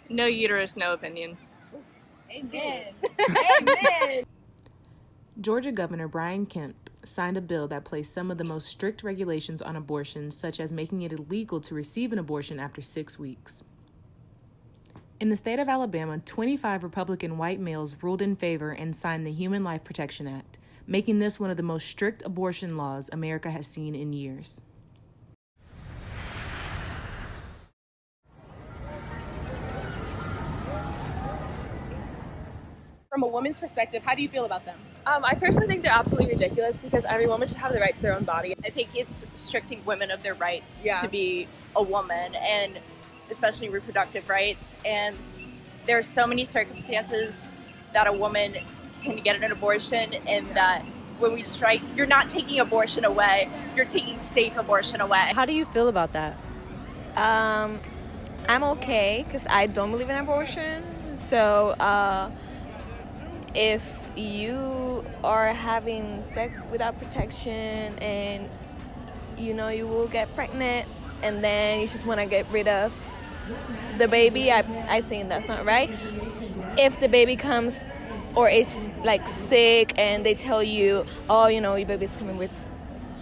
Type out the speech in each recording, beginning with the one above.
No uterus, no opinion. Amen. Amen. Georgia Governor Brian Kemp signed a bill that placed some of the most strict regulations on abortion, such as making it illegal to receive an abortion after 6 weeks. In the state of Alabama, 25 Republican white males ruled in favor and signed the Human Life Protection Act, making this one of the most strict abortion laws America has seen in years. From a woman's perspective, how do you feel about them? I personally think they're absolutely ridiculous because every woman should have the right to their own body. I think it's restricting women of their rights to be a woman, and especially reproductive rights. And there are so many circumstances that a woman can get an abortion, and that when we strike, you're not taking abortion away, you're taking safe abortion away. How do you feel about that? I'm okay because I don't believe in abortion. So if you are having sex without protection and you know you will get pregnant and then you just want to get rid of the baby, I think that's not right. If the baby comes or is like sick and they tell you, oh, you know, your baby's coming with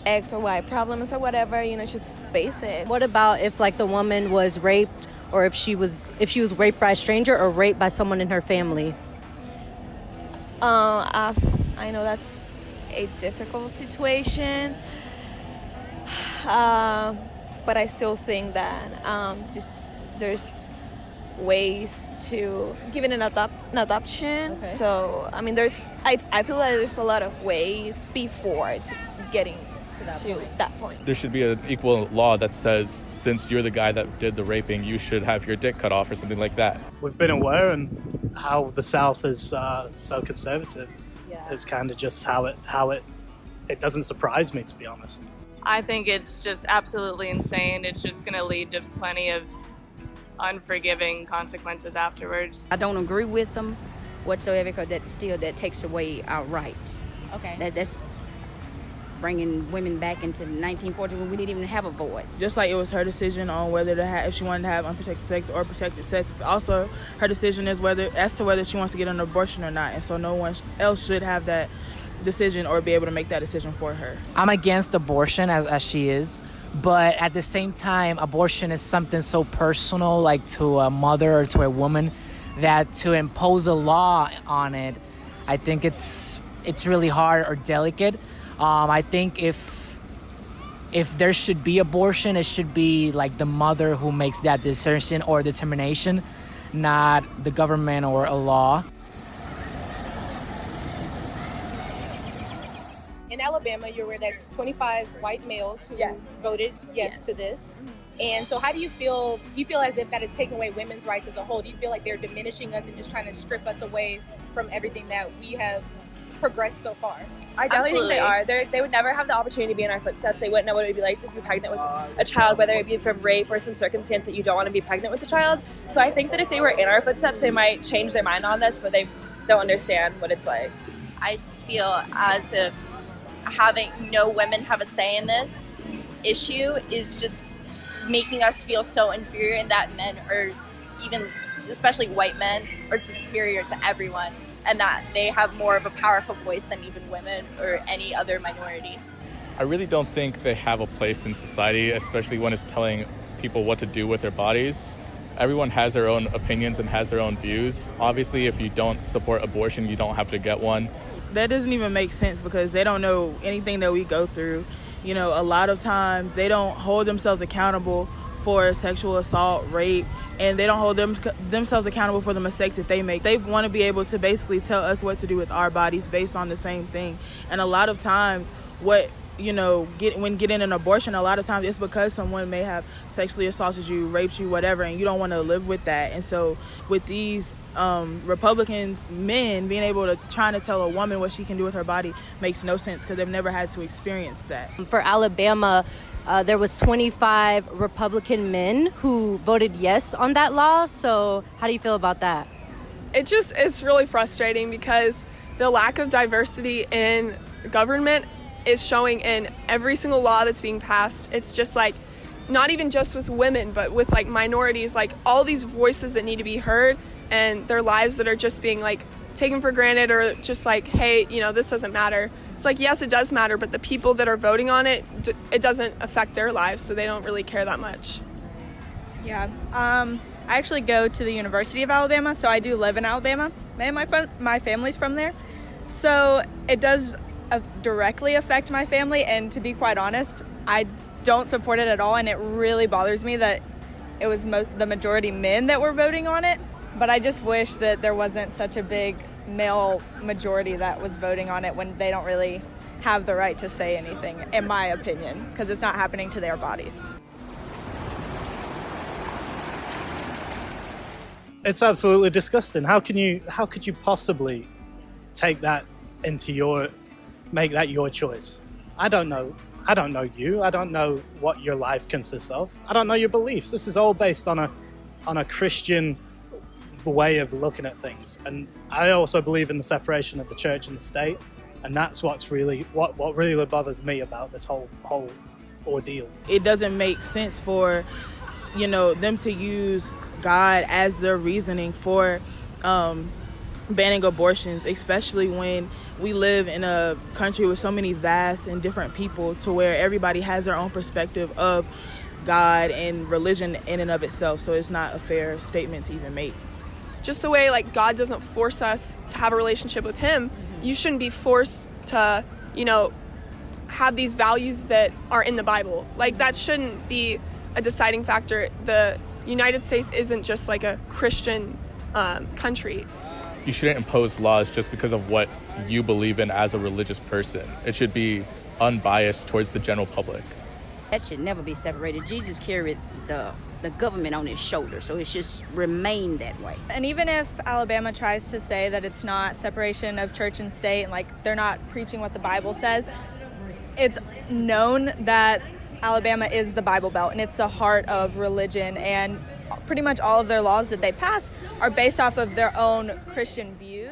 X or Y problems or whatever, you know, just face it. What about if like the woman was raped, or if she was raped by a stranger or raped by someone in her family? I know that's a difficult situation, but I still think that just there's ways to give it an adoption. Okay. So I mean, I feel like there's a lot of ways before to getting to that point. There should be an equal law that says, since you're the guy that did the raping, you should have your dick cut off or something like that. We've been aware, and how the South is so conservative is kind of just how it doesn't surprise me, to be honest. I think it's just absolutely insane. It's just going to lead to plenty of unforgiving consequences afterwards. I don't agree with them whatsoever because that takes away our rights. Okay. That's bringing women back into 1940 when we didn't even have a voice. Just like it was her decision on whether to have, if she wanted to have unprotected sex or protected sex, it's also her decision as to whether she wants to get an abortion or not. And so no one else should have that decision or be able to make that decision for her. I'm against abortion as she is, but at the same time, abortion is something so personal, like to a mother or to a woman, that to impose a law on it, I think it's really hard or delicate. I think if there should be abortion, it should be like the mother who makes that decision or determination, not the government or a law. In Alabama, you're aware that's 25 white males who voted yes to this. And so how do you feel? Do you feel as if that is taking away women's rights as a whole? Do you feel like they're diminishing us and just trying to strip us away from everything that we have progressed so far? I definitely think they are. They would never have the opportunity to be in our footsteps. They wouldn't know what it would be like to be pregnant with a child, whether it be from rape or some circumstance that you don't want to be pregnant with a child. So I think that if they were in our footsteps, they might change their mind on this, but they don't understand what it's like. I just feel as if having no women have a say in this issue is just making us feel so inferior, and that men are, even especially white men, are superior to everyone, and that they have more of a powerful voice than even women or any other minority. I really don't think they have a place in society, especially when it's telling people what to do with their bodies. Everyone has their own opinions and has their own views. Obviously, if you don't support abortion, you don't have to get one. That doesn't even make sense because they don't know anything that we go through. You know, a lot of times they don't hold themselves accountable for sexual assault, rape, and they don't hold themselves accountable for the mistakes that they make. They want to be able to basically tell us what to do with our bodies based on the same thing. And a lot of times when getting an abortion, a lot of times it's because someone may have sexually assaulted you, raped you, whatever, and you don't want to live with that. And so with these Republicans, men being able to trying to tell a woman what she can do with her body makes no sense because they've never had to experience that. For Alabama, there was 25 Republican men who voted yes on that law. So how do you feel about that? It's really frustrating because the lack of diversity in government is showing in every single law that's being passed. It's just like not even just with women, but with like minorities, like all these voices that need to be heard, and their lives that are just being like taken for granted, or just like, hey, you know, this doesn't matter. It's like, yes, it does matter, but the people that are voting on it, it doesn't affect their lives, so they don't really care that much. Yeah. I actually go to the University of Alabama, so I do live in Alabama, and my family's from there. So it does directly affect my family, and to be quite honest, I don't support it at all, and it really bothers me that it was the majority men that were voting on it. But I just wish that there wasn't such a big male majority that was voting on it when they don't really have the right to say anything, in my opinion, because it's not happening to their bodies. It's absolutely disgusting. How could you possibly take that make that your choice? I don't know you. I don't know what your life consists of. I don't know your beliefs. This is all based on a Christian way of looking at things. And I also believe in the separation of the church and the state. And that's what really bothers me about this whole ordeal. It doesn't make sense for, you know, them to use God as their reasoning for banning abortions, especially when we live in a country with so many vast and different people, to where everybody has their own perspective of God and religion in and of itself. So it's not a fair statement to even make. Just the way like God doesn't force us to have a relationship with him, you shouldn't be forced to, you know, have these values that are in the Bible. Like, that shouldn't be a deciding factor. The United States isn't just like a Christian country. You shouldn't impose laws just because of what you believe in as a religious person. It should be unbiased towards the general public. That should never be separated. Jesus carried the government on his shoulder, so it should remain that way. And even if Alabama tries to say that it's not separation of church and state, and like they're not preaching what the Bible says, it's known that Alabama is the Bible Belt, and it's the heart of religion, and pretty much all of their laws that they pass are based off of their own Christian views.